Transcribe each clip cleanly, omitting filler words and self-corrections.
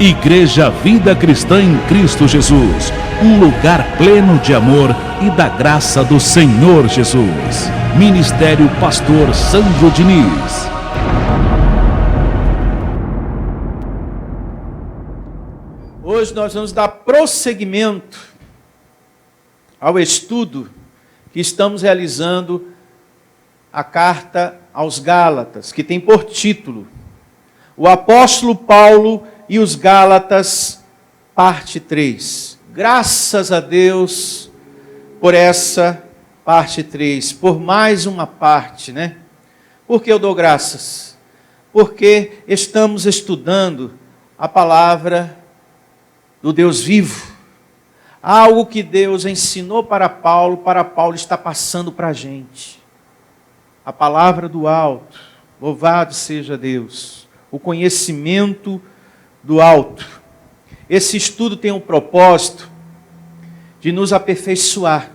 Igreja Vida Cristã em Cristo Jesus, um lugar pleno de amor e da graça do Senhor Jesus. Ministério Pastor Sandro Diniz. Hoje nós vamos dar prosseguimento ao estudo que estamos realizando a carta aos Gálatas, que tem por título O Apóstolo Paulo e os Gálatas, parte 3. Graças a Deus por essa parte 3, por mais uma parte, né? Por que eu dou graças? Porque estamos estudando a palavra do Deus vivo. Algo que Deus ensinou para Paulo está passando para a gente. A palavra do alto, louvado seja Deus. O conhecimento do alto. Esse estudo tem o propósito de nos aperfeiçoar.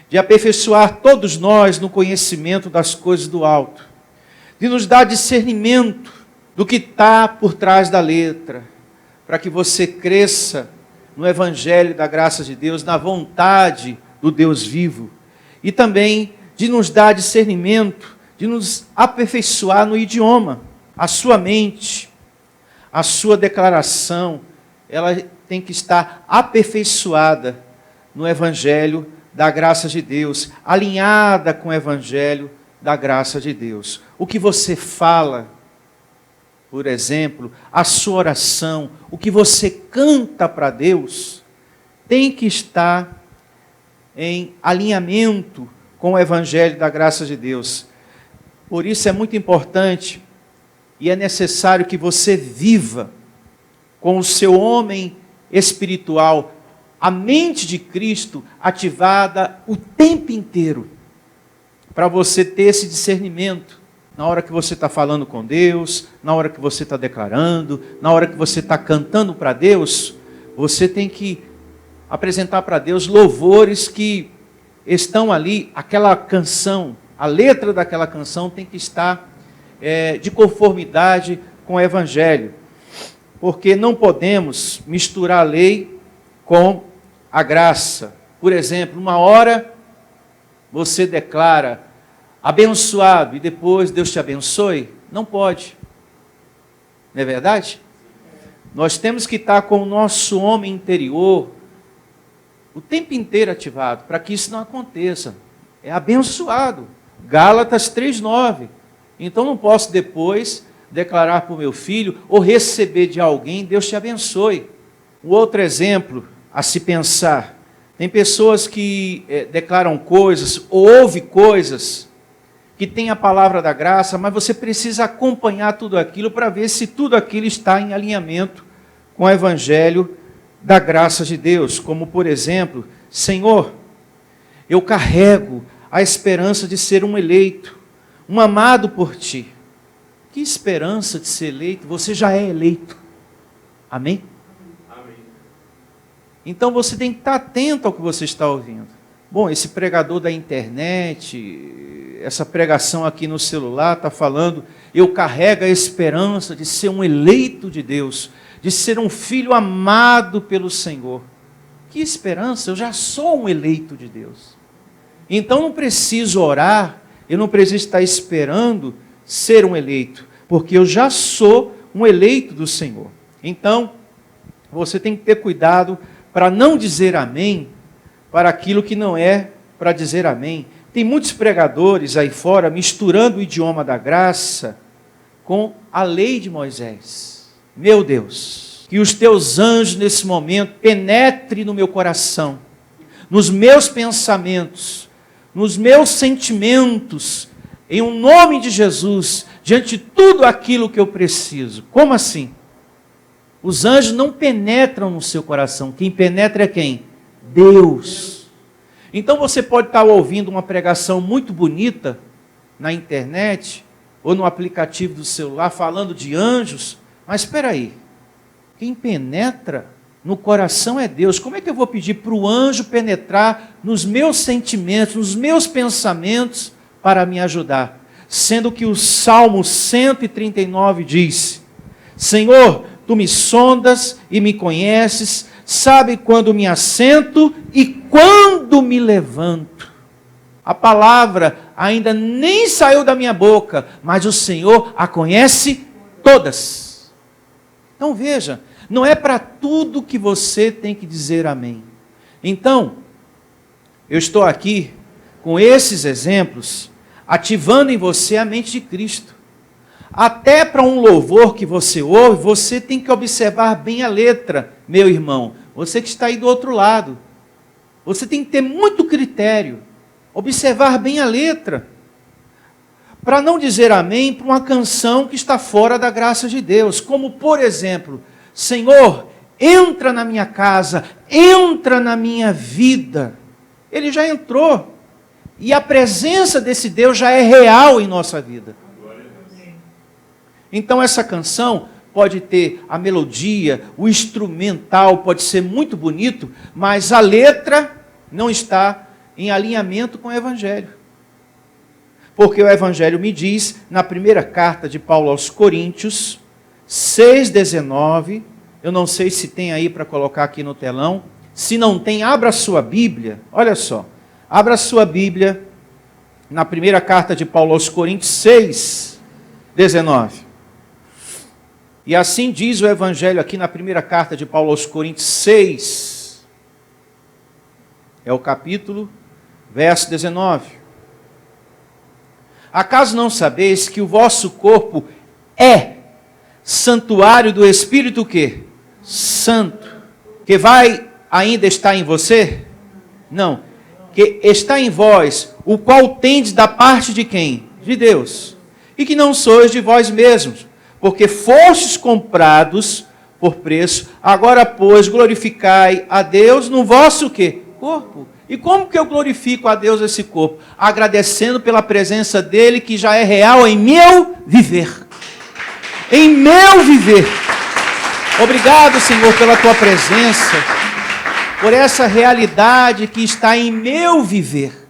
De aperfeiçoar todos nós no conhecimento das coisas do alto. De nos dar discernimento do que está por trás da letra. Para que você cresça no Evangelho da graça de Deus, na vontade do Deus vivo. E também de nos dar discernimento, de nos aperfeiçoar no idioma. A sua mente, a sua declaração, ela tem que estar aperfeiçoada no Evangelho da graça de Deus, alinhada com o Evangelho da graça de Deus. O que você fala, por exemplo, a sua oração, o que você canta para Deus, tem que estar em alinhamento com o Evangelho da graça de Deus. Por isso é muito importante e é necessário que você viva com o seu homem espiritual, a mente de Cristo ativada o tempo inteiro, para você ter esse discernimento, na hora que você está falando com Deus, na hora que você está declarando, na hora que você está cantando para Deus, você tem que apresentar para Deus louvores que estão ali, aquela canção, a letra daquela canção tem que estar de conformidade com o Evangelho, porque não podemos misturar a lei com a graça. Por exemplo, uma hora você declara abençoado e depois Deus te abençoe, não pode, não é verdade? Nós temos que estar com o nosso homem interior o tempo inteiro ativado, para que isso não aconteça. É abençoado, Gálatas 3:9. Então não posso depois declarar para o meu filho ou receber de alguém, Deus te abençoe. Um outro exemplo a se pensar, tem pessoas que declaram coisas, ou ouvem coisas, que tem a palavra da graça, mas você precisa acompanhar tudo aquilo para ver se tudo aquilo está em alinhamento com o Evangelho da graça de Deus. Como por exemplo, Senhor, eu carrego a esperança de ser um eleito, um amado por Ti. Que esperança de ser eleito? Você já é eleito. Amém? Amém. Então você tem que estar atento ao que você está ouvindo. Bom, esse pregador da internet, essa pregação aqui no celular está falando, eu carrego a esperança de ser um eleito de Deus, de ser um filho amado pelo Senhor. Que esperança, eu já sou um eleito de Deus. Então não preciso orar, eu não preciso estar esperando ser um eleito, porque eu já sou um eleito do Senhor. Então, você tem que ter cuidado para não dizer amém para aquilo que não é para dizer amém. Tem muitos pregadores aí fora misturando o idioma da graça com a lei de Moisés. Meu Deus, que os teus anjos nesse momento penetrem no meu coração, nos meus pensamentos, nos meus sentimentos, em um nome de Jesus, diante de tudo aquilo que eu preciso. Como assim? Os anjos não penetram no seu coração. Quem penetra é quem? Deus. Então você pode estar ouvindo uma pregação muito bonita na internet ou no aplicativo do celular falando de anjos, mas espera aí, quem penetra no coração é Deus. Como é que eu vou pedir para o anjo penetrar nos meus sentimentos, nos meus pensamentos para me ajudar? Sendo que o Salmo 139 diz: Senhor, tu me sondas e me conheces, sabe quando me assento e quando me levanto. A palavra ainda nem saiu da minha boca, mas o Senhor a conhece todas. Então veja, não é para tudo que você tem que dizer amém. Então, eu estou aqui com esses exemplos, ativando em você a mente de Cristo. Até para um louvor que você ouve, você tem que observar bem a letra, meu irmão. Você que está aí do outro lado. Você tem que ter muito critério. Observar bem a letra. Para não dizer amém para uma canção que está fora da graça de Deus. Como, por exemplo, Senhor, entra na minha casa, entra na minha vida. Ele já entrou. E a presença desse Deus já é real em nossa vida. Então essa canção pode ter a melodia, o instrumental pode ser muito bonito, mas a letra não está em alinhamento com o Evangelho. Porque o Evangelho me diz, na primeira carta de Paulo aos Coríntios, 6,19, eu não sei se tem aí para colocar aqui no telão, se não tem, abra a sua Bíblia, olha só, abra a sua Bíblia, na primeira carta de Paulo aos Coríntios, 6,19. E assim diz o Evangelho aqui na primeira carta de Paulo aos Coríntios 6. É o capítulo, verso 19. Acaso não sabeis que o vosso corpo é santuário do Espírito o quê? Santo. Que vai ainda estar em você? Não. Que está em vós, o qual tendes da parte de quem? De Deus. E que não sois de vós mesmos, porque fostes comprados por preço, agora, pois, glorificai a Deus no vosso quê? Corpo. E como que eu glorifico a Deus esse corpo? Agradecendo pela presença dEle, que já é real em meu viver. Em meu viver. Obrigado, Senhor, pela Tua presença, por essa realidade que está em meu viver.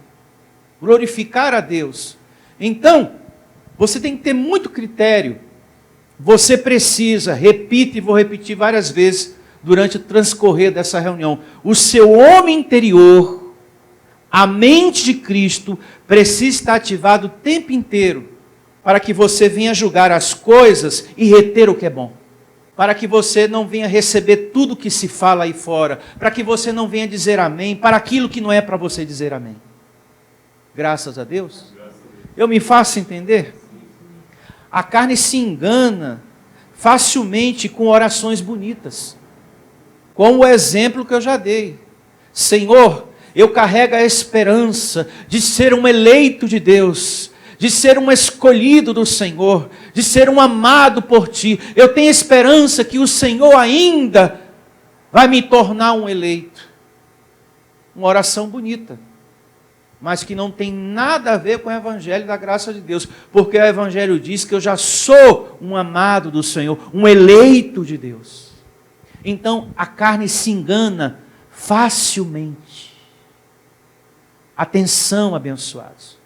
Glorificar a Deus. Então, você tem que ter muito critério. Você precisa, repito e vou repetir várias vezes durante o transcorrer dessa reunião, o seu homem interior, a mente de Cristo, precisa estar ativado o tempo inteiro para que você venha julgar as coisas e reter o que é bom. Para que você não venha receber tudo que se fala aí fora. Para que você não venha dizer amém para aquilo que não é para você dizer amém. Graças a Deus. Eu me faço entender? A carne se engana facilmente com orações bonitas. Como o exemplo que eu já dei. Senhor, eu carrego a esperança de ser um eleito de Deus, de ser um escolhido do Senhor, de ser um amado por Ti. Eu tenho esperança que o Senhor ainda vai me tornar um eleito. Uma oração bonita, mas que não tem nada a ver com o Evangelho da graça de Deus, porque o Evangelho diz que eu já sou um amado do Senhor, um eleito de Deus. Então a carne se engana facilmente. Atenção, abençoados.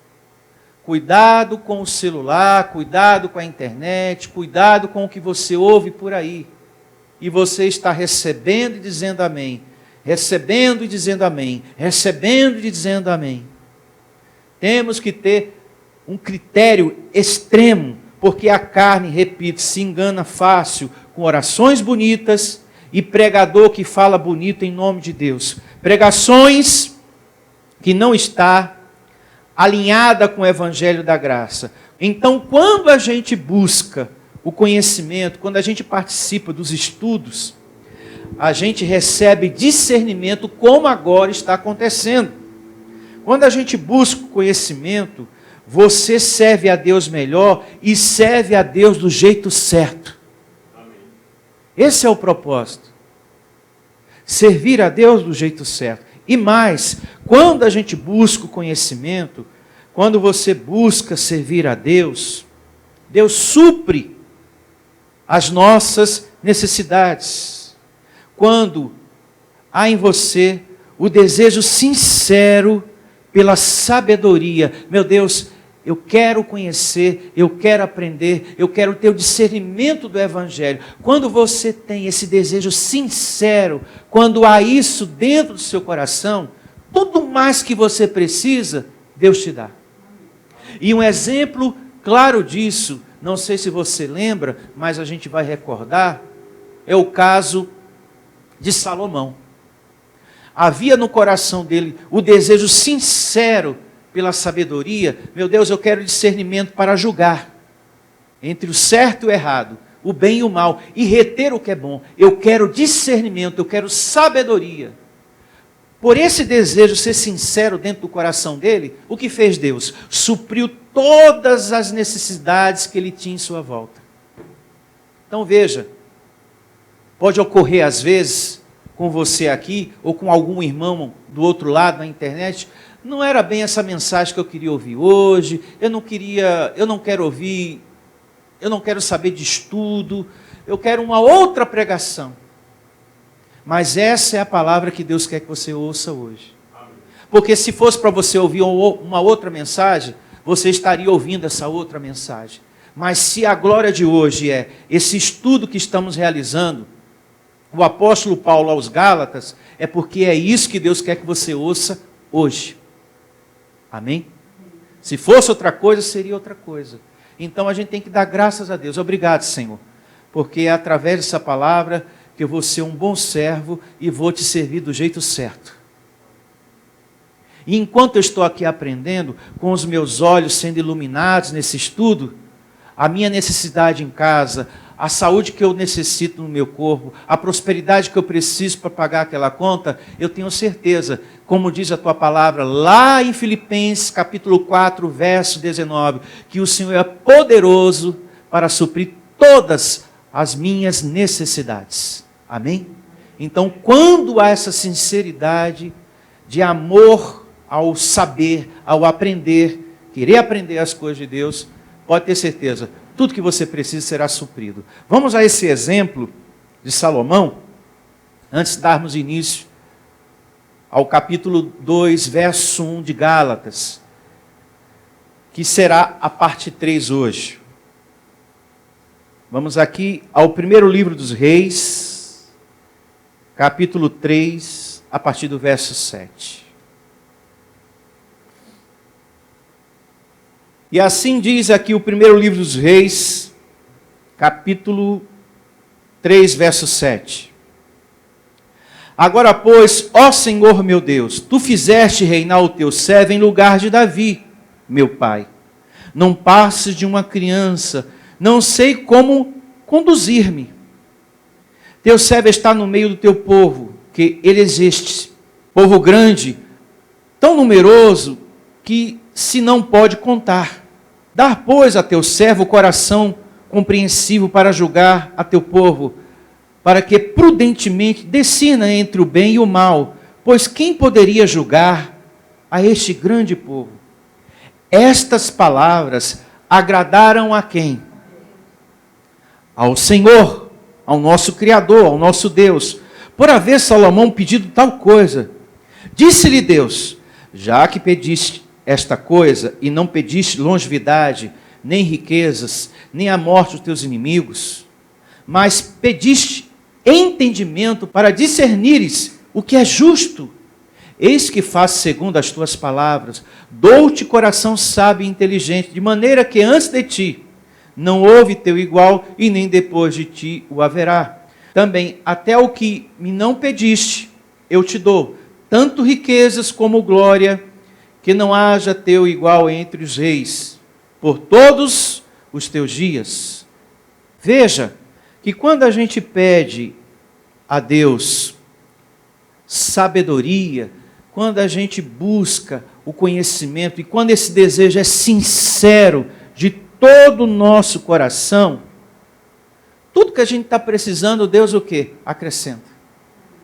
Cuidado com o celular, cuidado com a internet, cuidado com o que você ouve por aí. E você está recebendo e dizendo amém, recebendo e dizendo amém, recebendo e dizendo amém. Temos que ter um critério extremo, porque a carne, repito, se engana fácil com orações bonitas e pregador que fala bonito em nome de Deus. Pregações que não está alinhada com o Evangelho da graça. Então, quando a gente busca o conhecimento, quando a gente participa dos estudos, a gente recebe discernimento, como agora está acontecendo. Quando a gente busca o conhecimento, você serve a Deus melhor e serve a Deus do jeito certo. Amém. Esse é o propósito. Servir a Deus do jeito certo. E mais, quando a gente busca o conhecimento, quando você busca servir a Deus, Deus supre as nossas necessidades. Quando há em você o desejo sincero pela sabedoria. Meu Deus, Eu quero conhecer, eu quero aprender, eu quero ter o discernimento do Evangelho. Quando você tem esse desejo sincero, quando há isso dentro do seu coração, tudo mais que você precisa, Deus te dá. E um exemplo claro disso, não sei se você lembra, mas a gente vai recordar, é o caso de Salomão. Havia no coração dele o desejo sincero pela sabedoria. Meu Deus, eu quero discernimento para julgar entre o certo e o errado, o bem e o mal, e reter o que é bom. Eu quero discernimento, eu quero sabedoria. Por esse desejo ser sincero dentro do coração dele, o que fez Deus? Supriu todas as necessidades que ele tinha em sua volta. Então veja, pode ocorrer às vezes com você aqui, ou com algum irmão do outro lado na internet, não era bem essa mensagem que eu queria ouvir hoje, eu não quero ouvir, eu não quero saber de estudo, eu quero uma outra pregação. Mas essa é a palavra que Deus quer que você ouça hoje. Porque se fosse para você ouvir uma outra mensagem, você estaria ouvindo essa outra mensagem. Mas se a glória de hoje é esse estudo que estamos realizando, o apóstolo Paulo aos Gálatas, é porque é isso que Deus quer que você ouça hoje. Amém? Se fosse outra coisa, seria outra coisa. Então a gente tem que dar graças a Deus. Obrigado, Senhor, porque é através dessa palavra que eu vou ser um bom servo e vou te servir do jeito certo. E enquanto eu estou aqui aprendendo, com os meus olhos sendo iluminados nesse estudo, a minha necessidade em casa, a saúde que eu necessito no meu corpo, a prosperidade que eu preciso para pagar aquela conta, eu tenho certeza, como diz a tua palavra, lá em Filipenses capítulo 4, verso 19, que o Senhor é poderoso para suprir todas as minhas necessidades. Amém? Então, quando há essa sinceridade de amor ao saber, ao aprender, querer aprender as coisas de Deus, pode ter certeza, tudo que você precisa será suprido. Vamos a esse exemplo de Salomão, antes de darmos início ao capítulo 2, verso 1 de Gálatas, que será a parte 3 hoje. Vamos aqui ao primeiro livro dos Reis, capítulo 3, a partir do verso 7. E assim diz aqui o primeiro livro dos Reis, capítulo 3, verso 7. Agora, pois, ó Senhor meu Deus, tu fizeste reinar o teu servo em lugar de Davi, meu pai. Não passes de uma criança, não sei como conduzir-me. Teu servo está no meio do teu povo, que ele existe. Povo grande, tão numeroso, que se não pode contar. Dar, pois, a teu servo o coração compreensivo para julgar a teu povo, para que prudentemente decida entre o bem e o mal, pois quem poderia julgar a este grande povo? Estas palavras agradaram a quem? Ao Senhor, ao nosso Criador, ao nosso Deus, por haver Salomão pedido tal coisa. Disse-lhe Deus, já que pediste esta coisa, e não pediste longevidade, nem riquezas, nem a morte dos teus inimigos, mas pediste entendimento para discernires o que é justo. Eis que faço segundo as tuas palavras, dou-te coração sábio e inteligente, de maneira que antes de ti não houve teu igual, e nem depois de ti o haverá. Também até o que me não pediste, eu te dou, tanto riquezas como glória, que não haja teu igual entre os reis, por todos os teus dias. Veja, que quando a gente pede a Deus sabedoria, quando a gente busca o conhecimento, e quando esse desejo é sincero, de todo o nosso coração, tudo que a gente está precisando, Deus o quê? Acrescenta.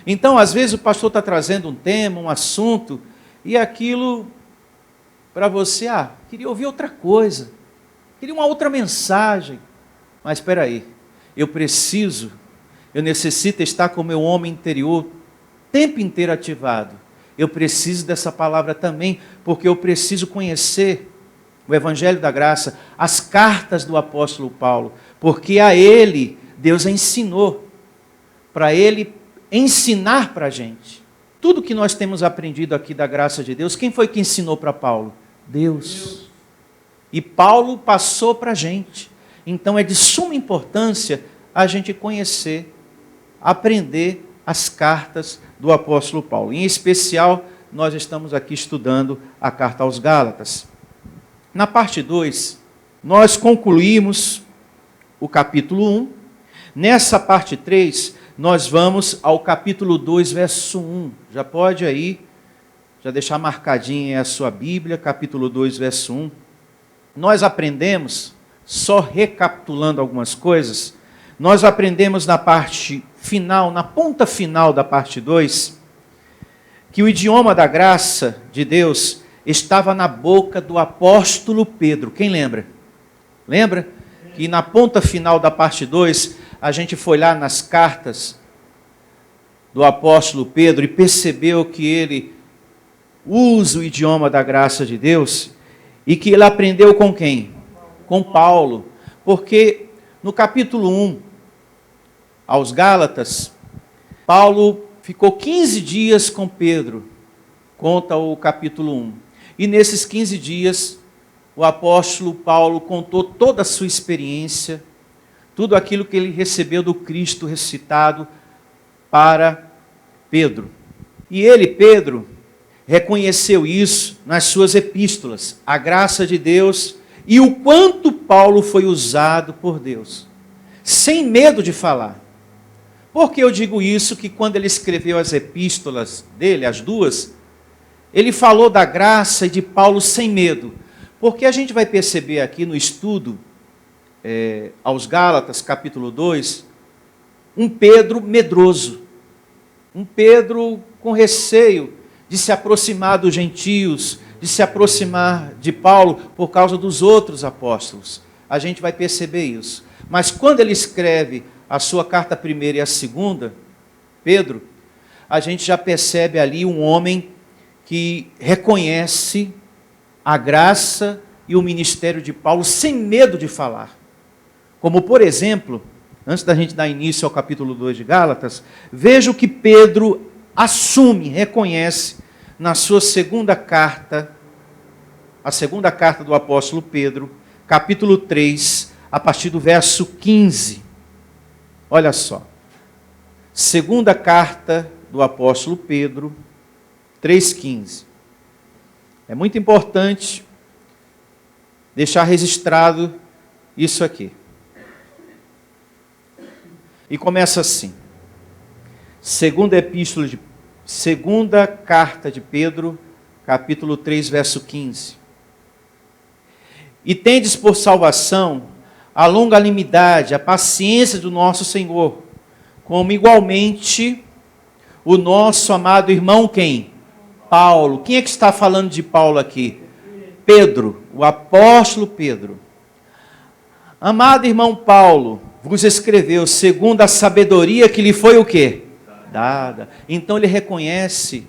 Então, às vezes o pastor está trazendo um tema, um assunto, e aquilo... para você, queria ouvir outra coisa, queria uma outra mensagem, mas espera aí, eu necessito estar com o meu homem interior o tempo inteiro ativado, eu preciso dessa palavra também, porque eu preciso conhecer o Evangelho da Graça, as cartas do apóstolo Paulo, porque a ele Deus ensinou, para ele ensinar para a gente. Tudo que nós temos aprendido aqui da graça de Deus, quem foi que ensinou para Paulo? Deus. E Paulo passou para a gente. Então é de suma importância a gente conhecer, aprender as cartas do apóstolo Paulo. Em especial, nós estamos aqui estudando a carta aos Gálatas. Na parte 2, nós concluímos o capítulo 1. Nessa parte 3, nós vamos ao capítulo 2, verso 1. Já pode aí, já deixar marcadinha a sua Bíblia, capítulo 2, verso 1. Nós aprendemos, só recapitulando algumas coisas, nós aprendemos na parte final, na ponta final da parte 2, que o idioma da graça de Deus estava na boca do apóstolo Pedro. Quem lembra? Lembra? Que na ponta final da parte 2, a gente foi lá nas cartas do apóstolo Pedro e percebeu que ele usa o idioma da graça de Deus e que ele aprendeu com quem? Com Paulo. Porque no capítulo 1, aos Gálatas, Paulo ficou 15 dias com Pedro, conta o capítulo 1. E nesses 15 dias, o apóstolo Paulo contou toda a sua experiência, tudo aquilo que ele recebeu do Cristo ressuscitado para Pedro. E ele, Pedro, reconheceu isso nas suas epístolas, a graça de Deus e o quanto Paulo foi usado por Deus, sem medo de falar. Por que eu digo isso? Que quando ele escreveu as epístolas dele, as duas, ele falou da graça de Paulo sem medo. Porque a gente vai perceber aqui no estudo aos Gálatas, capítulo 2, um Pedro medroso, um Pedro com receio de se aproximar dos gentios, de se aproximar de Paulo por causa dos outros apóstolos. A gente vai perceber isso. Mas quando ele escreve a sua carta primeira e a segunda, Pedro, a gente já percebe ali um homem que reconhece a graça e o ministério de Paulo sem medo de falar. Como, por exemplo, antes da gente dar início ao capítulo 2 de Gálatas, veja o que Pedro assume, reconhece na sua segunda carta, a segunda carta do apóstolo Pedro, capítulo 3, a partir do verso 15. Olha só. Segunda carta do apóstolo Pedro, 3,15. É muito importante deixar registrado isso aqui. E começa assim. Segunda carta de Pedro, capítulo 3, verso 15. E tendes por salvação a longanimidade, a paciência do nosso Senhor, como igualmente o nosso amado irmão quem? Paulo. Quem é que está falando de Paulo aqui? Pedro, o apóstolo Pedro. Amado irmão Paulo, vos escreveu segundo a sabedoria que lhe foi o quê? Dada. Então ele reconhece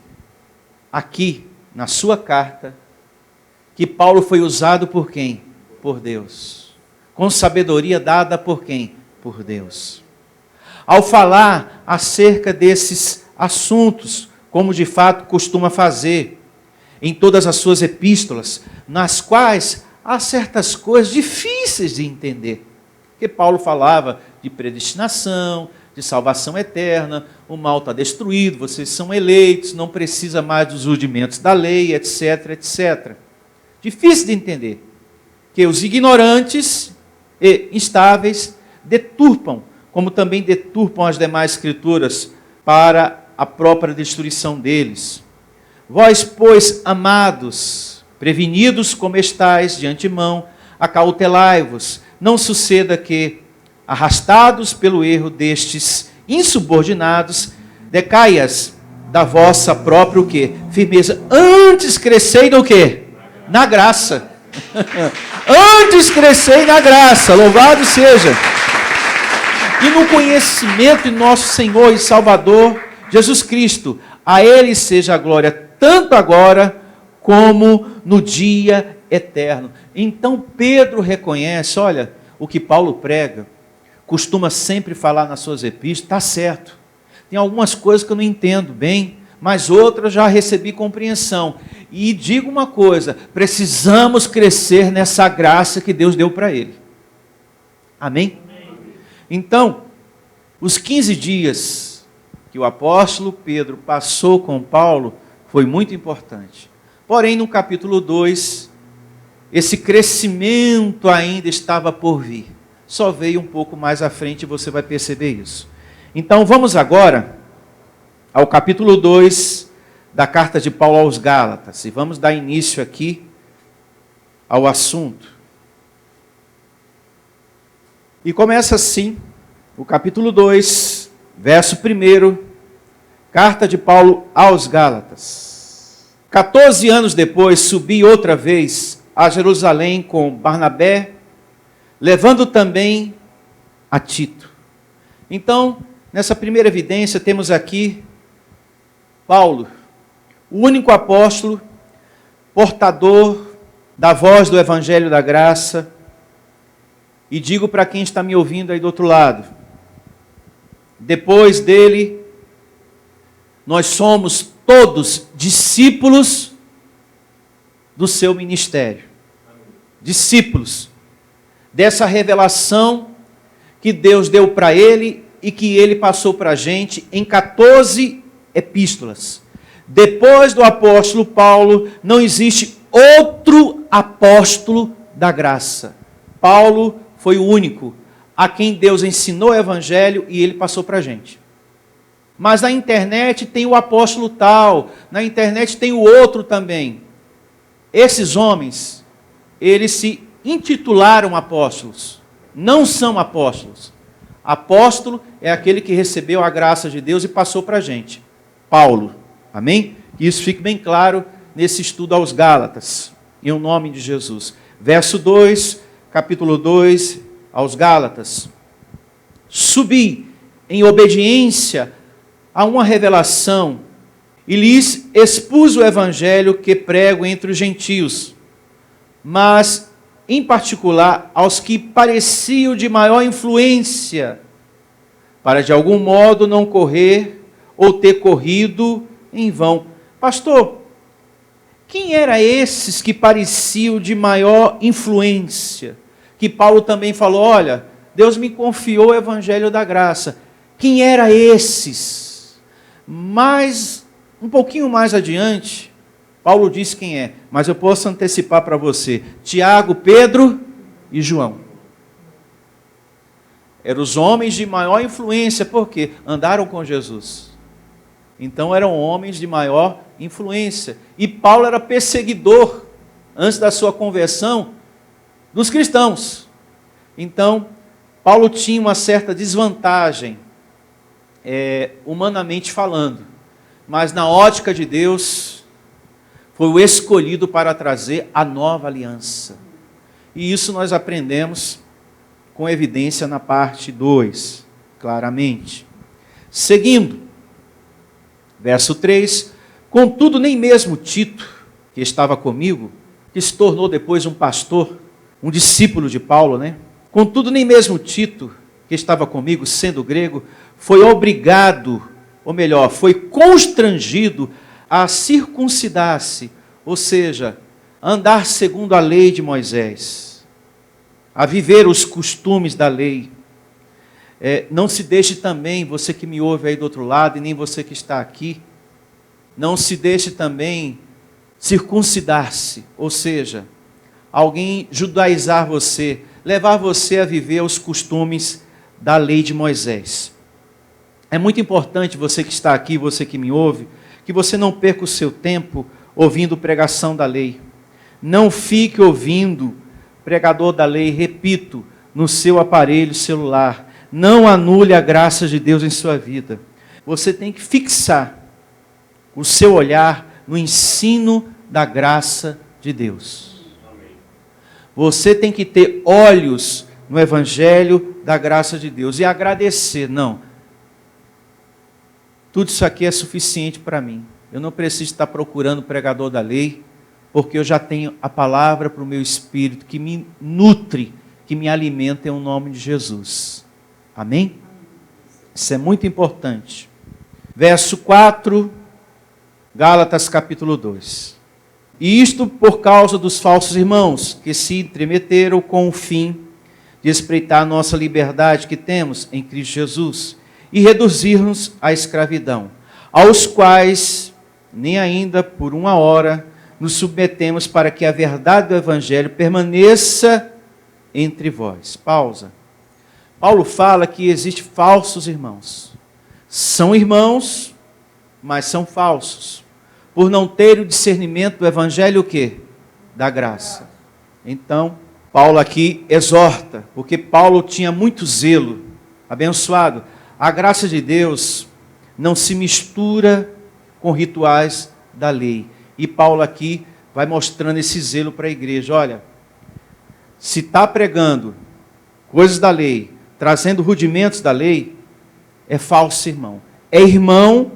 aqui, na sua carta, que Paulo foi usado por quem? Por Deus. Com sabedoria dada por quem? Por Deus. Ao falar acerca desses assuntos, como de fato costuma fazer em todas as suas epístolas, nas quais há certas coisas difíceis de entender. Porque Paulo falava de predestinação, de salvação eterna, o mal está destruído, vocês são eleitos, não precisa mais dos rudimentos da lei, etc, etc. Difícil de entender. Que os ignorantes e instáveis deturpam, como também deturpam as demais escrituras para a própria destruição deles. Vós, pois, amados, prevenidos como estáis de antemão, acautelai-vos, não suceda que, arrastados pelo erro destes insubordinados, decaias da vossa própria o quê? Firmeza. Antes crescei no quê? Na graça. Antes crescei na graça, louvado seja. E no conhecimento de nosso Senhor e Salvador, Jesus Cristo, a Ele seja a glória, tanto agora como no dia eterno. Então Pedro reconhece, olha, o que Paulo prega, costuma sempre falar nas suas epístolas, está certo. Tem algumas coisas que eu não entendo bem, mas outras já recebi compreensão. E digo uma coisa, precisamos crescer nessa graça que Deus deu para ele. Amém? Então, os 15 dias que o apóstolo Pedro passou com Paulo foi muito importante. Porém, no capítulo 2, esse crescimento ainda estava por vir. Só veio um pouco mais à frente e você vai perceber isso. Então, vamos agora ao capítulo 2 da carta de Paulo aos Gálatas. E vamos dar início aqui ao assunto. E começa assim, o capítulo 2, verso 1, carta de Paulo aos Gálatas. 14 anos depois, subi outra vez a Jerusalém com Barnabé, levando também a Tito. Então, nessa primeira evidência, temos aqui Paulo, o único apóstolo, portador da voz do Evangelho da Graça. E digo para quem está me ouvindo aí do outro lado, depois dele, nós somos todos discípulos do seu ministério. Discípulos dessa revelação que Deus deu para ele e que ele passou para a gente em 14 epístolas. Depois do apóstolo Paulo, não existe outro apóstolo da graça. Paulo foi o único a quem Deus ensinou o evangelho e ele passou para a gente. Mas na internet tem o apóstolo tal, na internet tem o outro também. Esses homens, eles se intitularam apóstolos, não são apóstolos. Apóstolo é aquele que recebeu a graça de Deus e passou para a gente. Paulo, amém? Que isso fique bem claro nesse estudo aos Gálatas, em o nome de Jesus. Verso 2, capítulo 2, aos Gálatas. Subi em obediência a uma revelação e lhes expus o evangelho que prego entre os gentios, mas em particular aos que pareciam de maior influência, para de algum modo não correr ou ter corrido em vão. Pastor, quem eram esses que pareciam de maior influência? Que Paulo também falou, olha, Deus me confiou o evangelho da graça. Quem eram esses? Mas, um pouquinho mais adiante, Paulo diz quem é, mas eu posso antecipar para você. Tiago, Pedro e João. Eram os homens de maior influência, porque andaram com Jesus. Então eram homens de maior influência. E Paulo era perseguidor, antes da sua conversão, dos cristãos. Então, Paulo tinha uma certa desvantagem, humanamente falando. Mas na ótica de Deus, foi o escolhido para trazer a nova aliança. E isso nós aprendemos com evidência na parte 2, claramente. Seguindo, verso 3, contudo nem mesmo Tito, que estava comigo, que se tornou depois um pastor, um discípulo de Paulo, né? Contudo nem mesmo Tito, que estava comigo, sendo grego, foi obrigado, ou melhor, foi constrangido a circuncidar-se, ou seja, andar segundo a lei de Moisés, a viver os costumes da lei. Não se deixe também, você que me ouve aí do outro lado, e nem você que está aqui, não se deixe também circuncidar-se, ou seja, alguém judaizar você, levar você a viver os costumes da lei de Moisés. É muito importante você que está aqui, você que me ouve, que você não perca o seu tempo ouvindo pregação da lei. Não fique ouvindo pregador da lei, repito, no seu aparelho celular. Não anule a graça de Deus em sua vida. Você tem que fixar o seu olhar no ensino da graça de Deus. Você tem que ter olhos no evangelho da graça de Deus e agradecer. Não, tudo isso aqui é suficiente para mim. Eu não preciso estar procurando pregador da lei. porque eu já tenho a palavra para o meu espírito, que me nutre, que me alimenta em nome de Jesus. Amém? Isso é muito importante. Verso 4, Gálatas capítulo 2. E isto por causa dos falsos irmãos, que se entremeteram com o fim de espreitar a nossa liberdade que temos em Cristo Jesus, e reduzir-nos à escravidão, aos quais nem ainda por uma hora nos submetemos, para que a verdade do Evangelho permaneça entre vós. Pausa. Paulo fala que existem falsos irmãos. São irmãos, mas são falsos. Por não ter o discernimento do Evangelho, o quê? Da graça. Então, Paulo aqui exorta, porque Paulo tinha muito zelo. Abençoado. A graça de Deus não se mistura com rituais da lei. E Paulo aqui vai mostrando esse zelo para a igreja. Olha, se está pregando coisas da lei, trazendo rudimentos da lei, é falso irmão. É irmão,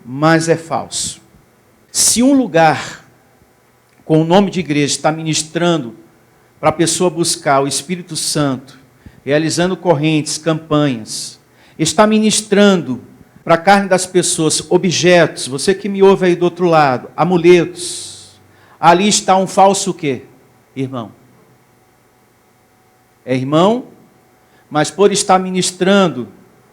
mas é falso. Se um lugar com o nome de igreja está ministrando para a pessoa buscar o Espírito Santo, realizando correntes, campanhas, está ministrando para a carne das pessoas objetos, você que me ouve aí do outro lado, amuletos, ali está um falso o quê? Irmão. É irmão, mas por estar ministrando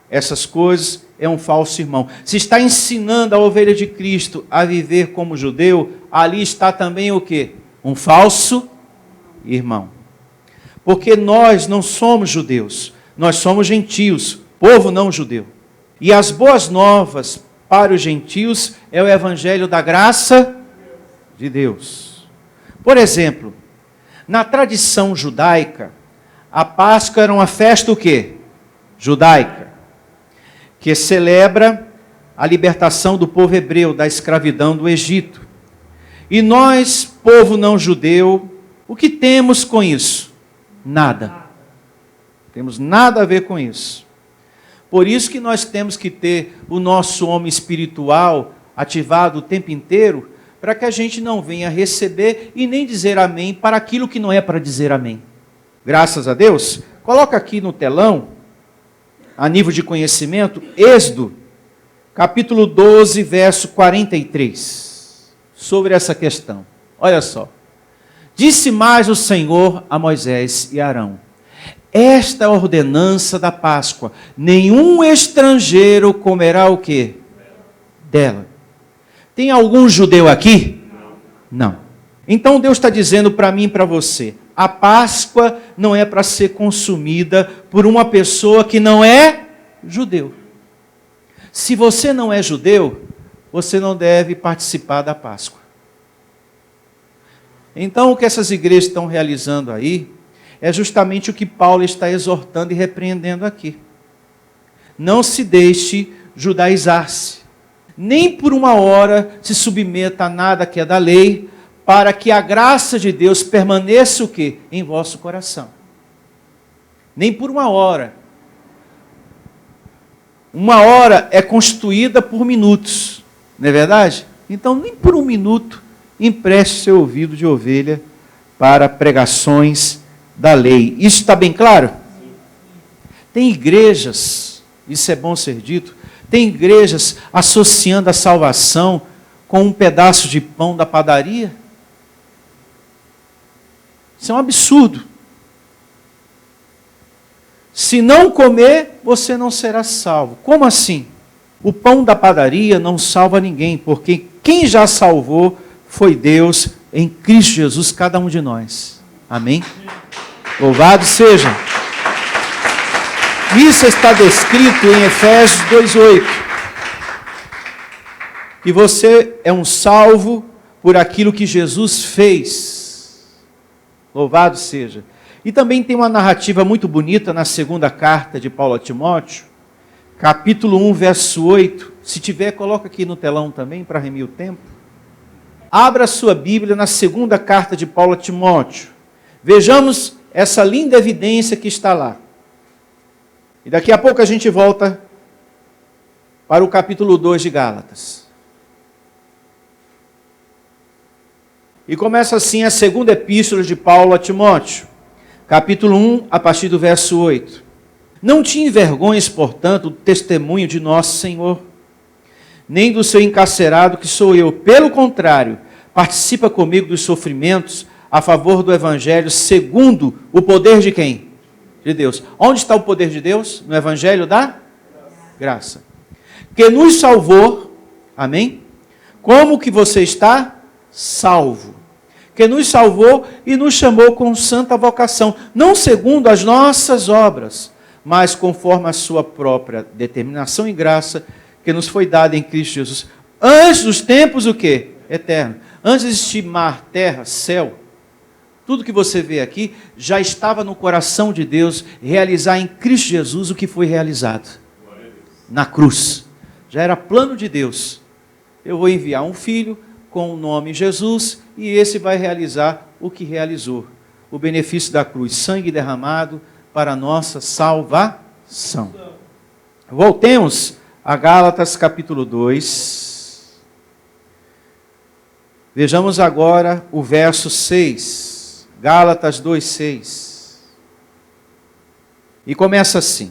essas coisas, é um falso irmão. Se está ensinando a ovelha de Cristo a viver como judeu, ali está também o quê? Um falso irmão. Porque nós não somos judeus, nós somos gentios, povo não judeu. E as boas novas para os gentios é o evangelho da graça de Deus. Por exemplo, na tradição judaica, a Páscoa era uma festa o quê? Judaica, que celebra a libertação do povo hebreu da escravidão do Egito. E nós, povo não judeu, o que temos com isso? Nada. Temos nada a ver com isso. Por isso que nós temos que ter o nosso homem espiritual ativado o tempo inteiro, para que a gente não venha receber e nem dizer amém para aquilo que não é para dizer amém. Graças a Deus. Coloca aqui no telão, a nível de conhecimento, Êxodo, capítulo 12, verso 43, sobre essa questão. Olha só. Disse mais o Senhor a Moisés e Arão: esta é a ordenança da Páscoa, nenhum estrangeiro comerá o quê? Dela. Tem algum judeu aqui? Não. Então Deus está dizendo para mim e para você, a Páscoa não é para ser consumida por uma pessoa que não é judeu. Se você não é judeu, você não deve participar da Páscoa. Então o que essas igrejas estão realizando aí, é justamente o que Paulo está exortando e repreendendo aqui. Não se deixe judaizar-se. Nem por uma hora se submeta a nada que é da lei, para que a graça de Deus permaneça o quê? Em vosso coração. Nem por uma hora. Uma hora é constituída por minutos. Não é verdade? Então, nem por um minuto, empreste seu ouvido de ovelha para pregações da lei. Isso está bem claro? Tem igrejas, isso é bom ser dito, tem igrejas associando a salvação com um pedaço de pão da padaria. Isso é um absurdo. Se não comer, você não será salvo. Como assim? O pão da padaria não salva ninguém, porque quem já salvou foi Deus em Cristo Jesus, cada um de nós. Amém? Louvado seja. Isso está descrito em Efésios 2:8. Que você é um salvo por aquilo que Jesus fez. Louvado seja. E também tem uma narrativa muito bonita na segunda carta de Paulo a Timóteo, capítulo 1, verso 8. Se tiver, coloca aqui no telão também, para remir o tempo. Abra a sua Bíblia na segunda carta de Paulo a Timóteo. Vejamos essa linda evidência que está lá. E daqui a pouco a gente volta para o capítulo 2 de Gálatas. E começa assim a segunda epístola de Paulo a Timóteo, capítulo 1, a partir do verso 8. Não te envergonhes, portanto, do testemunho de nosso Senhor, nem do seu encarcerado que sou eu. Pelo contrário, participa comigo dos sofrimentos a favor do Evangelho, segundo o poder de quem? De Deus. Onde está o poder de Deus? No Evangelho da graça. Que nos salvou, amém? Como que você está? Salvo. Que nos salvou e nos chamou com santa vocação, não segundo as nossas obras, mas conforme a sua própria determinação e graça, que nos foi dada em Cristo Jesus. Antes dos tempos, o quê? Eterno. Antes de existir mar, terra, céu, tudo que você vê aqui já estava no coração de Deus realizar em Cristo Jesus o que foi realizado na cruz. Já era plano de Deus. Eu vou enviar um filho com o nome Jesus e esse vai realizar o que realizou. O benefício da cruz, sangue derramado para a nossa salvação. Voltemos a Gálatas capítulo 2. Vejamos agora o verso 6. Gálatas 2:6. E começa assim.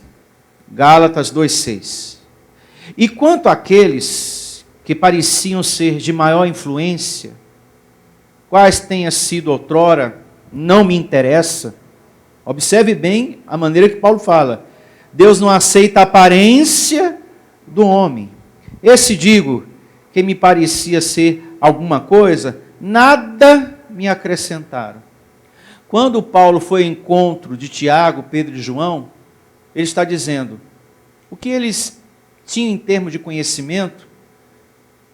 Gálatas 2:6. E quanto àqueles que pareciam ser de maior influência, quais tenha sido outrora, não me interessa. Observe bem a maneira que Paulo fala. Deus não aceita a aparência do homem. Esse digo, que me parecia ser alguma coisa, nada me acrescentaram. Quando Paulo foi ao encontro de Tiago, Pedro e João, ele está dizendo, o que eles tinham em termos de conhecimento,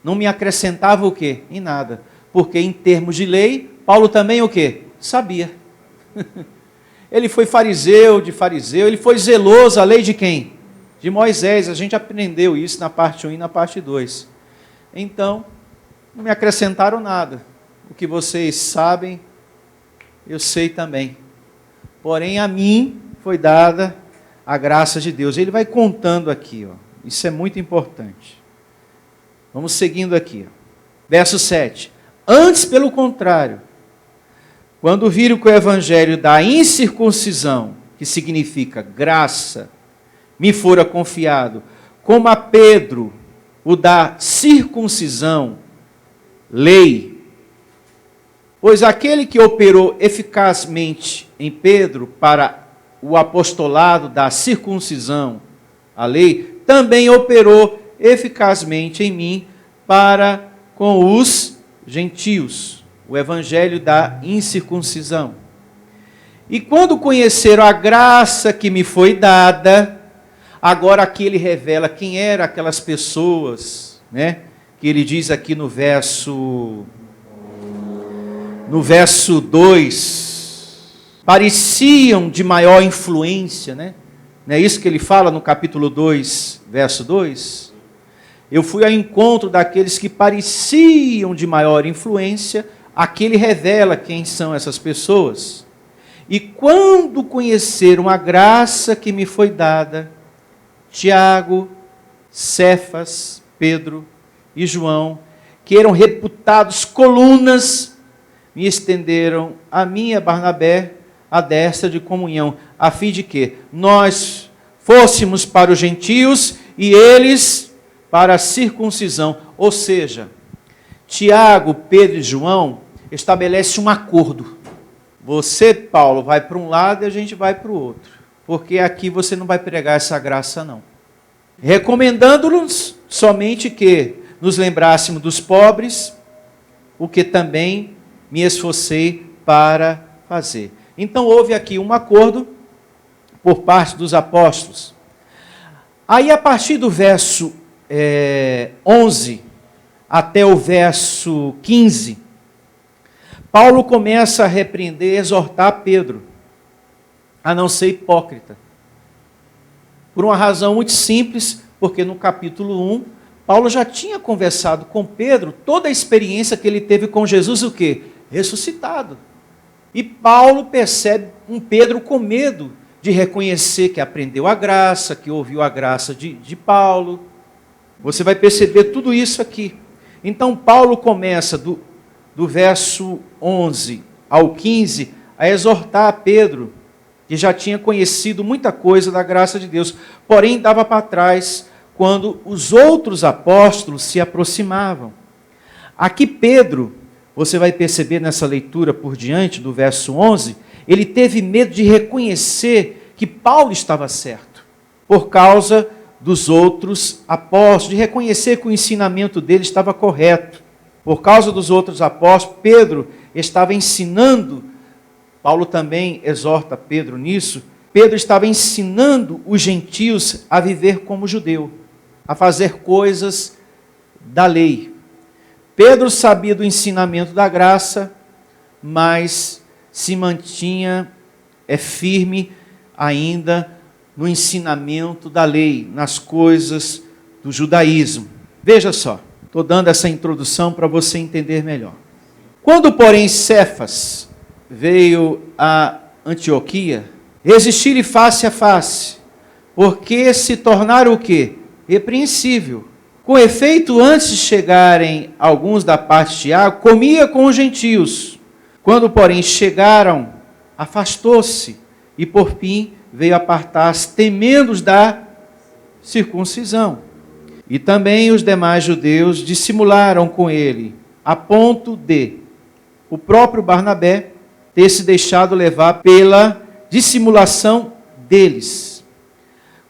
não me acrescentava o quê? Em nada. Porque em termos de lei, Paulo também o quê? Sabia. Ele foi fariseu de fariseu, ele foi zeloso, a lei de quem? De Moisés. A gente aprendeu isso na parte 1 e na parte 2. Então, não me acrescentaram nada. O que vocês sabem, eu sei também. Porém, a mim foi dada a graça de Deus. Ele vai contando aqui, ó. Isso é muito importante. Vamos seguindo aqui. Ó. Verso 7. Antes, pelo contrário, quando viram que o evangelho da incircuncisão, que significa graça, me fora confiado, como a Pedro o da circuncisão, lei, pois aquele que operou eficazmente em Pedro para o apostolado da circuncisão, a lei, também operou eficazmente em mim para com os gentios, o evangelho da incircuncisão. E quando conheceram a graça que me foi dada, agora aqui ele revela quem eram aquelas pessoas, né? Que ele diz aqui no verso 2, pareciam de maior influência, né? Não é isso que ele fala no capítulo 2, verso 2? Eu fui ao encontro daqueles que pareciam de maior influência, aqui ele revela quem são essas pessoas. E quando conheceram a graça que me foi dada, Tiago, Cefas, Pedro e João, que eram reputados colunas, me estenderam a mim e a Barnabé a destra de comunhão, a fim de que nós fôssemos para os gentios e eles para a circuncisão. Ou seja, Tiago, Pedro e João estabelecem um acordo. Você, Paulo, vai para um lado e a gente vai para o outro. Porque aqui você não vai pregar essa graça, não. Recomendando-nos somente que nos lembrássemos dos pobres, o que também me esforcei para fazer. Então houve aqui um acordo por parte dos apóstolos. Aí a partir do verso 11 até o verso 15, Paulo começa a repreender, exortar Pedro a não ser hipócrita. Por uma razão muito simples, porque no capítulo 1, Paulo já tinha conversado com Pedro toda a experiência que ele teve com Jesus, o quê? Ressuscitado. E Paulo percebe um Pedro com medo de reconhecer que aprendeu a graça, que ouviu a graça de Paulo. Você vai perceber tudo isso aqui. Então Paulo começa do verso 11 ao 15, a exortar a Pedro, que já tinha conhecido muita coisa da graça de Deus, porém dava para trás quando os outros apóstolos se aproximavam. Aqui Pedro, você vai perceber nessa leitura por diante, do verso 11, ele teve medo de reconhecer que Paulo estava certo, por causa dos outros apóstolos, de reconhecer que o ensinamento dele estava correto. Por causa dos outros apóstolos, Pedro estava ensinando, Paulo também exorta Pedro nisso, Pedro estava ensinando os gentios a viver como judeu, a fazer coisas da lei. Pedro sabia do ensinamento da graça, mas se mantinha firme ainda no ensinamento da lei, nas coisas do judaísmo. Veja só, estou dando essa introdução para você entender melhor. Quando, porém, Cefas veio a Antioquia, resisti-lhe face a face, porque se tornara o quê? Repreensível. Com efeito, antes de chegarem alguns da parte de Tiago, comia com os gentios. Quando, porém, chegaram, afastou-se e, por fim, veio apartar-se, temendo-os da circuncisão. E também os demais judeus dissimularam com ele, a ponto de o próprio Barnabé ter se deixado levar pela dissimulação deles.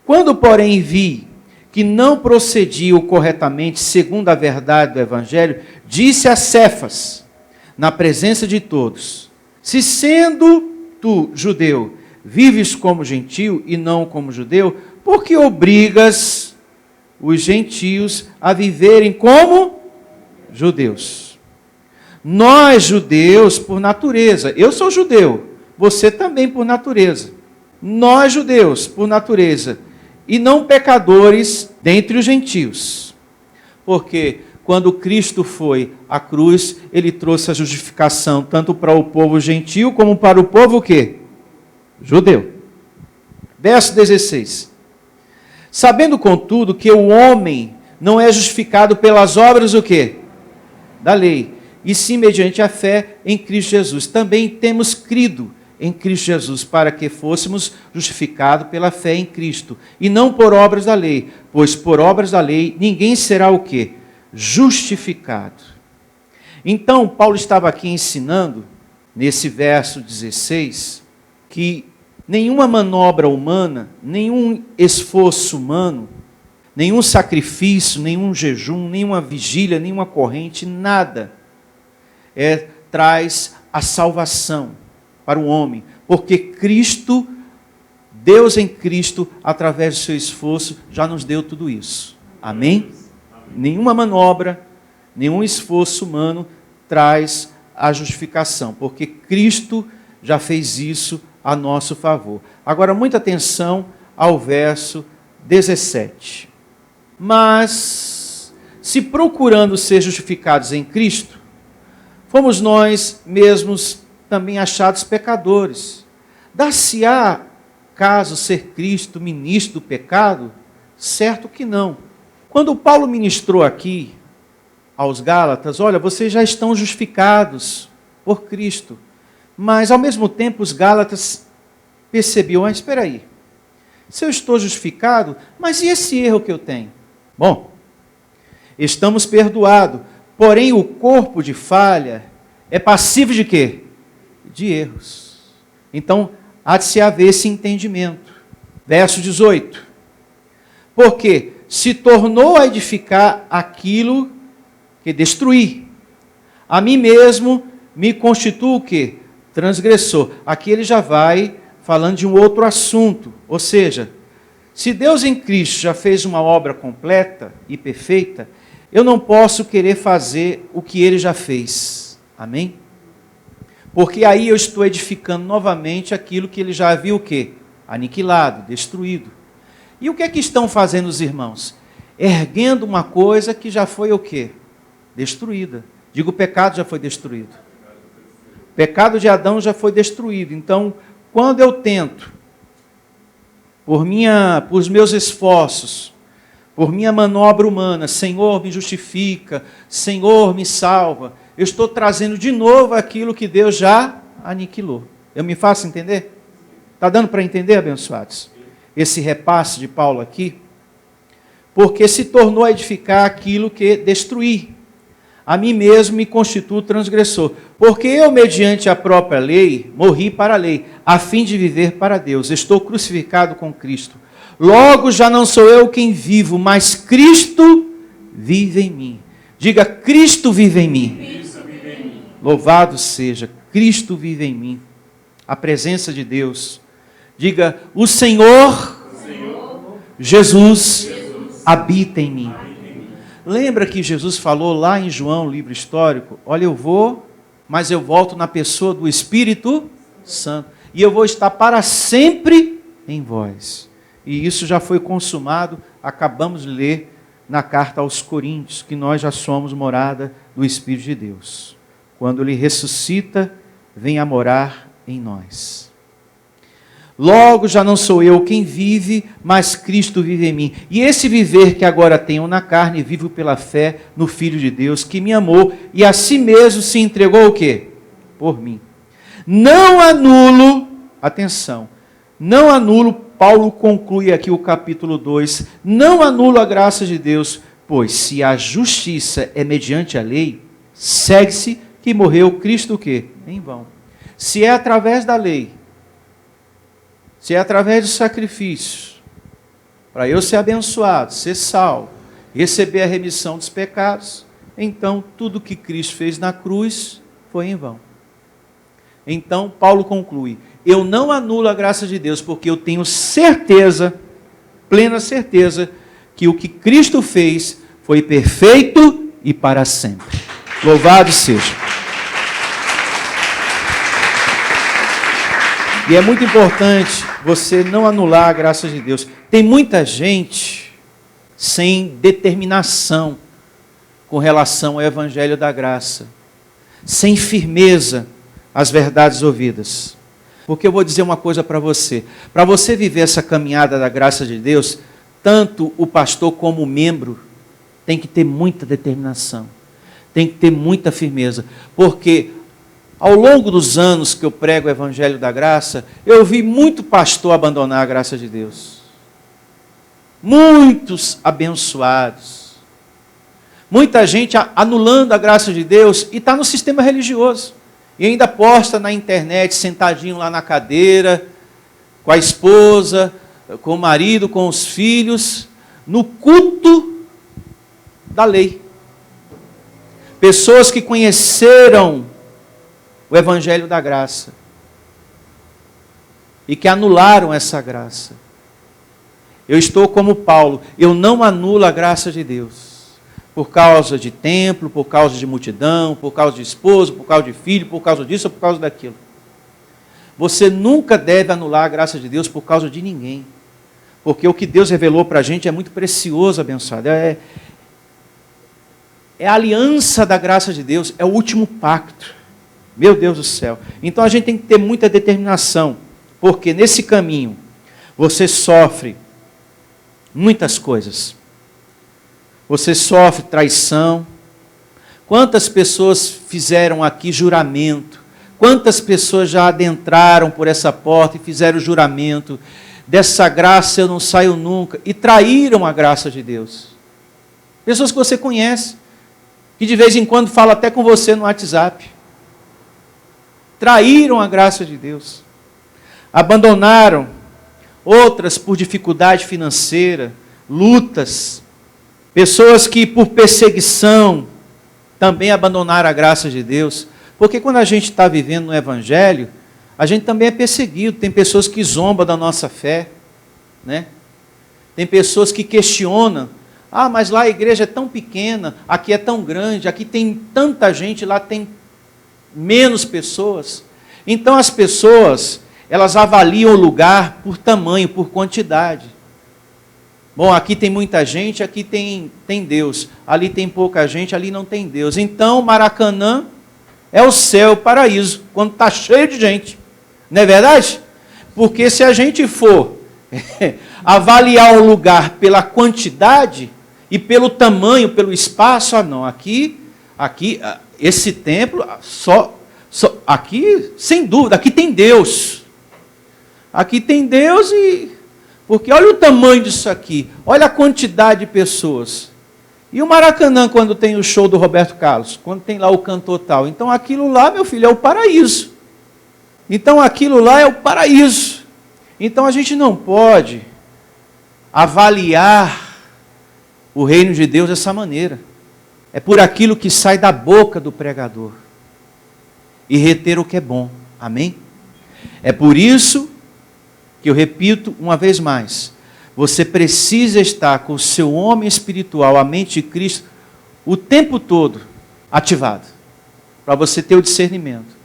Quando, porém, vi que não procediam corretamente segundo a verdade do Evangelho, disse a Cefas, na presença de todos: se sendo tu, judeu, vives como gentio e não como judeu, por que obrigas os gentios a viverem como judeus? Nós, judeus, por natureza, eu sou judeu, você também por natureza. Nós, judeus, por natureza, e não pecadores dentre os gentios. Porque quando Cristo foi à cruz, ele trouxe a justificação tanto para o povo gentio como para o povo o quê? Judeu. Verso 16. Sabendo, contudo, que o homem não é justificado pelas obras o quê? Da lei, e sim mediante a fé em Cristo Jesus. Também temos crido em Cristo Jesus, para que fôssemos justificados pela fé em Cristo, e não por obras da lei, pois por obras da lei ninguém será o quê? Justificado. Então, Paulo estava aqui ensinando, nesse verso 16, que nenhuma manobra humana, nenhum esforço humano, nenhum sacrifício, nenhum jejum, nenhuma vigília, nenhuma corrente, nada traz a salvação para o homem, porque Cristo, Deus em Cristo, através do seu esforço, já nos deu tudo isso. Amém? Nenhuma manobra, nenhum esforço humano traz a justificação, porque Cristo já fez isso a nosso favor. Agora, muita atenção ao verso 17. Mas, se procurando ser justificados em Cristo, fomos nós mesmos também achados pecadores. Dar-se-á, caso ser Cristo ministro do pecado? Certo que não. Quando Paulo ministrou aqui aos Gálatas, olha, vocês já estão justificados por Cristo. Mas, ao mesmo tempo, os Gálatas percebiam, espera aí, se eu estou justificado, mas e esse erro que eu tenho? Bom, estamos perdoados, porém o corpo de falha é passível de quê? De erros. Então, há de se haver esse entendimento. Verso 18. Porque se tornou a edificar aquilo que destruí. A mim mesmo me constituo o quê? Transgressor. Aqui ele já vai falando de um outro assunto. Ou seja, se Deus em Cristo já fez uma obra completa e perfeita, eu não posso querer fazer o que ele já fez. Amém? Porque aí eu estou edificando novamente aquilo que ele já havia o quê? Aniquilado, destruído. E o que é que estão fazendo os irmãos? Erguendo uma coisa que já foi o quê? Destruída. Digo, o pecado já foi destruído. O pecado de Adão já foi destruído. Então, quando eu tento, por os meus esforços, por minha manobra humana, Senhor me justifica, Senhor me salva, eu estou trazendo de novo aquilo que Deus já aniquilou. Eu me faço entender? Está dando para entender, abençoados? Esse repasse de Paulo aqui? Porque se tornou a edificar aquilo que destruí. A mim mesmo me constituo transgressor. Porque eu, mediante a própria lei, morri para a lei, a fim de viver para Deus. Estou crucificado com Cristo. Logo já não sou eu quem vivo, mas Cristo vive em mim. Diga, Cristo vive em mim. Cristo vive em mim. Louvado seja, Cristo vive em mim. A presença de Deus. Diga, o Senhor, Jesus, habita em mim. Lembra que Jesus falou lá em João, livro histórico? Olha, eu vou, mas eu volto na pessoa do Espírito Santo. E eu vou estar para sempre em vós. E isso já foi consumado, acabamos de ler na carta aos Coríntios, que nós já somos morada do Espírito de Deus. Quando Ele ressuscita, vem a morar em nós. Logo já não sou eu quem vive, mas Cristo vive em mim. E esse viver que agora tenho na carne, vivo pela fé no Filho de Deus, que me amou e a si mesmo se entregou o quê? Por mim. Não anulo, atenção, não anulo, Paulo conclui aqui o capítulo 2, não anulo a graça de Deus, pois se a justiça é mediante a lei, segue-se que morreu Cristo o quê? Em vão. Se é através da lei, se é através do sacrifício, para eu ser abençoado, ser salvo, receber a remissão dos pecados, então tudo que Cristo fez na cruz foi em vão. Então Paulo conclui, eu não anulo a graça de Deus, porque eu tenho certeza, plena certeza, que o que Cristo fez foi perfeito e para sempre. Louvado seja. E é muito importante você não anular a graça de Deus. Tem muita gente sem determinação com relação ao Evangelho da Graça, sem firmeza às verdades ouvidas. Porque eu vou dizer uma coisa para você viver essa caminhada da graça de Deus, tanto o pastor como o membro tem que ter muita determinação, tem que ter muita firmeza, porque ao longo dos anos que eu prego o Evangelho da Graça, eu vi muito pastor abandonar a graça de Deus. Muitos abençoados. Muita gente anulando a graça de Deus e está no sistema religioso. E ainda posta na internet, sentadinho lá na cadeira, com a esposa, com o marido, com os filhos, no culto da lei. Pessoas que conheceram o Evangelho da Graça e que anularam essa graça. Eu estou como Paulo, eu não anulo a graça de Deus por causa de templo, por causa de multidão, por causa de esposo, por causa de filho, por causa disso ou por causa daquilo. Você nunca deve anular a graça de Deus por causa de ninguém, porque o que Deus revelou para a gente é muito precioso, abençoado. É a aliança da graça de Deus, é o último pacto. Meu Deus do céu. Então a gente tem que ter muita determinação, porque nesse caminho você sofre muitas coisas. Você sofre traição. Quantas pessoas fizeram aqui juramento? Quantas pessoas já adentraram por essa porta e fizeram juramento? Dessa graça eu não saio nunca. E traíram a graça de Deus. Pessoas que você conhece, que de vez em quando falam até com você no WhatsApp. Traíram a graça de Deus. Abandonaram. Outras por dificuldade financeira, lutas. Pessoas que por perseguição também abandonaram a graça de Deus. Porque quando a gente está vivendo no Evangelho, a gente também é perseguido. Tem pessoas que zombam da nossa fé, né? Tem pessoas que questionam. Ah, mas lá a igreja é tão pequena, aqui é tão grande, aqui tem tanta gente, lá tem menos pessoas. Então as pessoas, elas avaliam o lugar por tamanho, por quantidade. Bom, aqui tem muita gente, aqui tem Deus. Ali tem pouca gente, ali não tem Deus. Então, Maracanã é o céu, o paraíso, quando está cheio de gente. Não é verdade? Porque se a gente for avaliar o lugar pela quantidade e pelo tamanho, pelo espaço, não, aqui esse templo, aqui, sem dúvida, aqui tem Deus. Aqui tem Deus porque olha o tamanho disso aqui. Olha a quantidade de pessoas. E o Maracanã, quando tem o show do Roberto Carlos? Quando tem lá o cantor tal? Então aquilo lá, meu filho, é o paraíso. Então aquilo lá é o paraíso. Então a gente não pode avaliar o reino de Deus dessa maneira. É por aquilo que sai da boca do pregador. E reter o que é bom. Amém? É por isso que eu repito uma vez mais. Você precisa estar com o seu homem espiritual, a mente de Cristo, o tempo todo ativado. Para você ter o discernimento.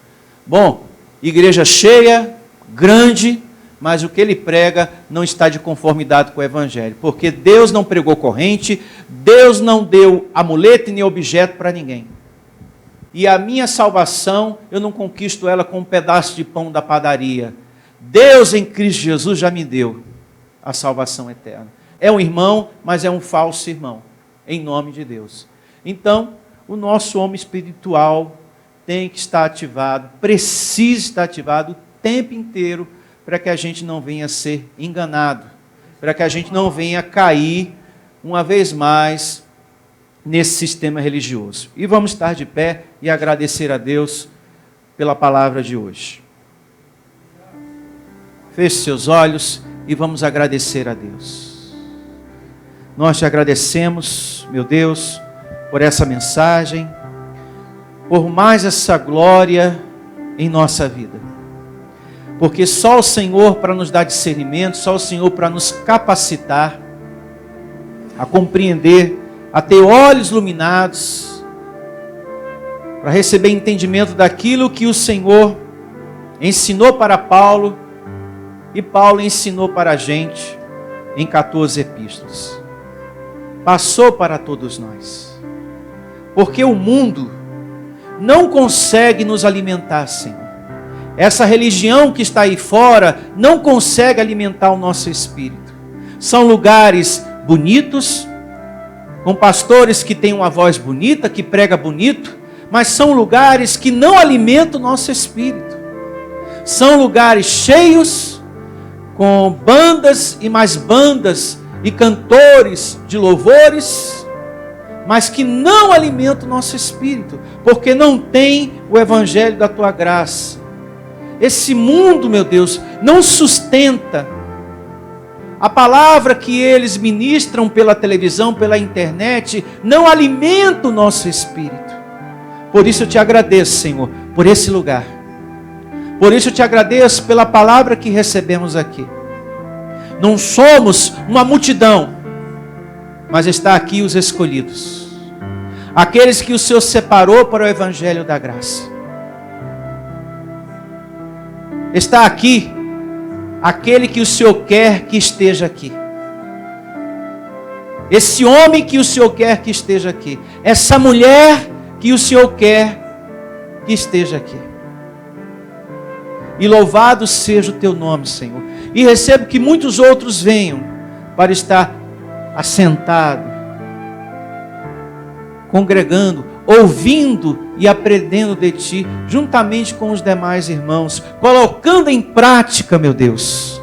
Bom, igreja cheia, grande, mas o que ele prega não está de conformidade com o Evangelho. Porque Deus não pregou corrente, Deus não deu amuleto nem objeto para ninguém. E a minha salvação, eu não conquisto ela com um pedaço de pão da padaria. Deus em Cristo Jesus já me deu a salvação eterna. É um irmão, mas é um falso irmão, em nome de Deus. Então, o nosso homem espiritual tem que estar ativado, precisa estar ativado o tempo inteiro, para que a gente não venha ser enganado, para que a gente não venha cair, uma vez mais, nesse sistema religioso. E vamos estar de pé e agradecer a Deus pela palavra de hoje. Feche seus olhos e vamos agradecer a Deus. Nós te agradecemos, meu Deus, por essa mensagem, por mais essa glória em nossa vida. Porque só o Senhor para nos dar discernimento, só o Senhor para nos capacitar a compreender, a ter olhos iluminados, para receber entendimento daquilo que o Senhor ensinou para Paulo e Paulo ensinou para a gente em 14 epístolas. Passou para todos nós. Porque o mundo não consegue nos alimentar, Senhor. Essa religião que está aí fora não consegue alimentar o nosso espírito. São lugares bonitos, com pastores que têm uma voz bonita, que prega bonito, mas são lugares que não alimentam o nosso espírito. São lugares cheios, com bandas e mais bandas e cantores de louvores, mas que não alimentam o nosso espírito, porque não tem o evangelho da tua graça. Esse mundo, meu Deus, não sustenta. A palavra que eles ministram pela televisão, pela internet, não alimenta o nosso espírito. Por isso eu te agradeço, Senhor, por esse lugar. Por isso eu te agradeço pela palavra que recebemos aqui. Não somos uma multidão, mas está aqui os escolhidos. Aqueles que o Senhor separou para o evangelho da graça. Está aqui aquele que o Senhor quer que esteja aqui. Esse homem que o Senhor quer que esteja aqui. Essa mulher que o Senhor quer que esteja aqui. E louvado seja o teu nome, Senhor. E recebo que muitos outros venham para estar assentado, congregando, ouvindo e aprendendo de ti, juntamente com os demais irmãos, colocando em prática, meu Deus,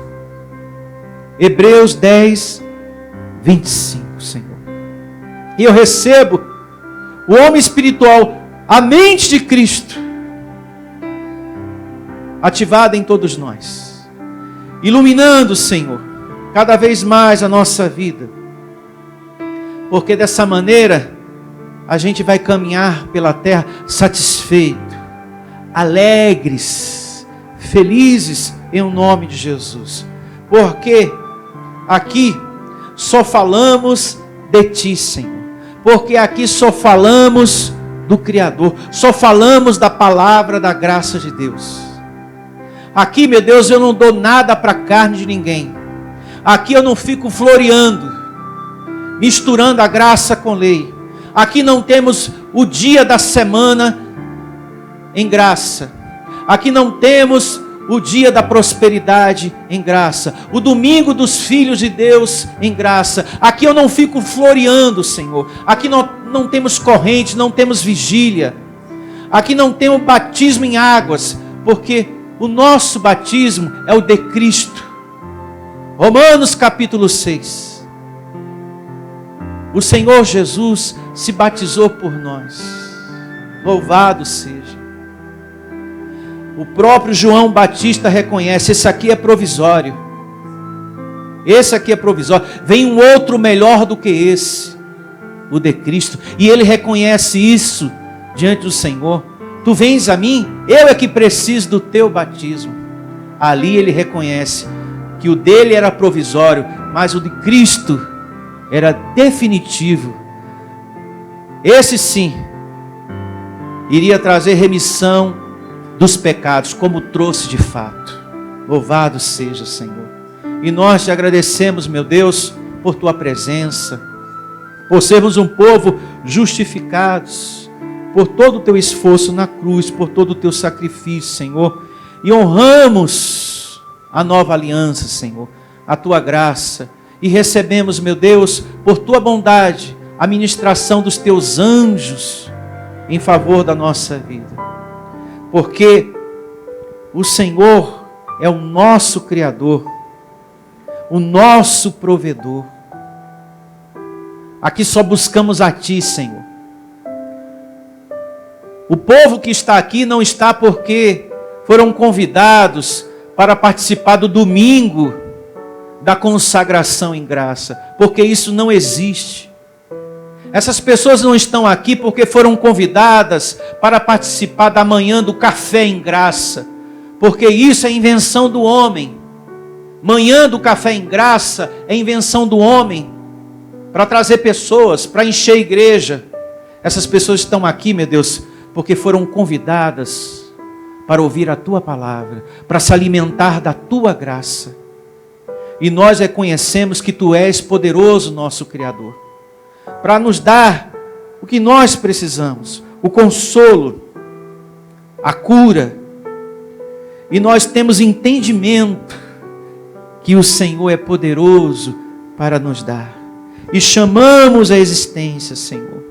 Hebreus 10, 25, Senhor. E eu recebo o homem espiritual, a mente de Cristo, ativada em todos nós, iluminando, Senhor, cada vez mais a nossa vida, porque dessa maneira a gente vai caminhar pela terra satisfeito, alegres, felizes em nome de Jesus. Porque aqui só falamos de ti, Senhor. Porque aqui só falamos do Criador, só falamos da palavra da graça de Deus. Aqui, meu Deus, eu não dou nada para a carne de ninguém. Aqui eu não fico floreando, misturando a graça com lei. Aqui não temos o dia da semana em graça. Aqui não temos o dia da prosperidade em graça. O domingo dos filhos de Deus em graça. Aqui eu não fico floreando, Senhor. Aqui não temos corrente, não temos vigília. Aqui não tem o batismo em águas, porque o nosso batismo é o de Cristo. Romanos capítulo 6. O Senhor Jesus se batizou por nós. Louvado seja. O próprio João Batista reconhece: esse aqui é provisório. Esse aqui é provisório. Vem um outro melhor do que esse, o de Cristo. E ele reconhece isso diante do Senhor. Tu vens a mim, eu é que preciso do teu batismo. Ali ele reconhece que o dele era provisório, mas o de Cristo era definitivo. Esse sim iria trazer remissão dos pecados, como trouxe de fato. Louvado seja o Senhor. E nós te agradecemos, meu Deus, por tua presença, por sermos um povo justificados, por todo o teu esforço na cruz, por todo o teu sacrifício, Senhor. E honramos a nova aliança, Senhor, a tua graça. E recebemos, meu Deus, por tua bondade, a ministração dos teus anjos em favor da nossa vida. Porque o Senhor é o nosso Criador, o nosso provedor. Aqui só buscamos a Ti, Senhor. O povo que está aqui não está porque foram convidados para participar do domingo da consagração em graça, porque isso não existe. Essas pessoas não estão aqui porque foram convidadas para participar da manhã do café em graça, porque isso é invenção do homem. Manhã do café em graça é invenção do homem, para trazer pessoas, para encher a igreja. Essas pessoas estão aqui, meu Deus, porque foram convidadas para ouvir a Tua palavra, para se alimentar da Tua graça. E nós reconhecemos que Tu és poderoso, nosso Criador, para nos dar o que nós precisamos, o consolo, a cura. E nós temos entendimento que o Senhor é poderoso para nos dar. E chamamos a existência, Senhor,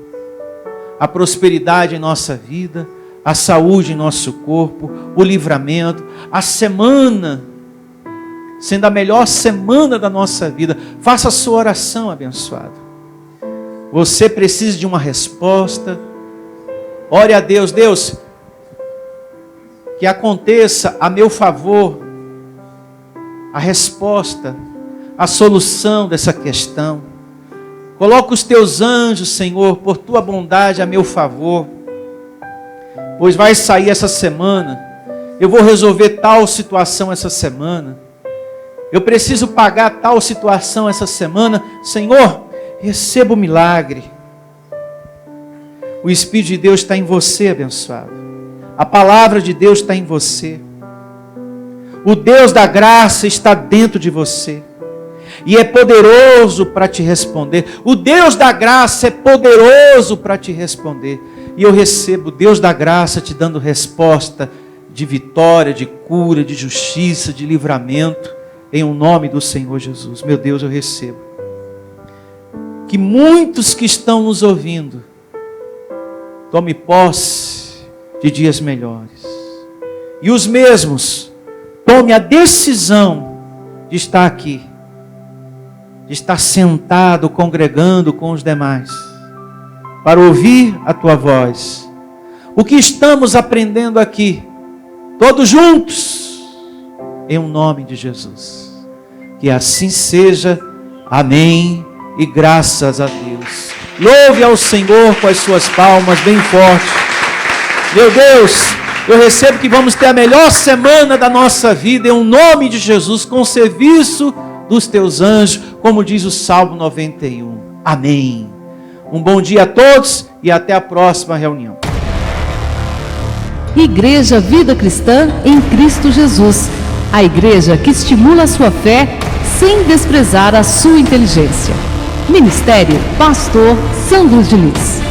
a prosperidade em nossa vida, a saúde em nosso corpo, o livramento, a semana, sendo a melhor semana da nossa vida. Faça a sua oração abençoada. Você precisa de uma resposta. Ore a Deus. Deus, que aconteça a meu favor a resposta, a solução dessa questão. Coloca os teus anjos, Senhor, por tua bondade a meu favor. Pois vai sair essa semana. Eu vou resolver tal situação essa semana. Eu preciso pagar tal situação essa semana. Senhor, receba o milagre. O Espírito de Deus está em você, abençoado. A palavra de Deus está em você. O Deus da graça está dentro de você. E é poderoso para te responder. O Deus da graça é poderoso para te responder. E eu recebo o Deus da graça te dando resposta de vitória, de cura, de justiça, de livramento, em o nome do Senhor Jesus. Meu Deus, eu recebo. Que muitos que estão nos ouvindo tome posse de dias melhores. E os mesmos tome a decisão de estar aqui, de estar sentado, congregando com os demais, para ouvir a tua voz. O que estamos aprendendo aqui, todos juntos, em um nome de Jesus. Que assim seja. Amém. E graças a Deus. Louve ao Senhor com as suas palmas bem fortes. Meu Deus, eu recebo que vamos ter a melhor semana da nossa vida, em um nome de Jesus, com o serviço dos teus anjos, como diz o Salmo 91. Amém. Um bom dia a todos e até a próxima reunião. Igreja Vida Cristã em Cristo Jesus. A igreja que estimula a sua fé sem desprezar a sua inteligência. Ministério Pastor Sandro Diniz.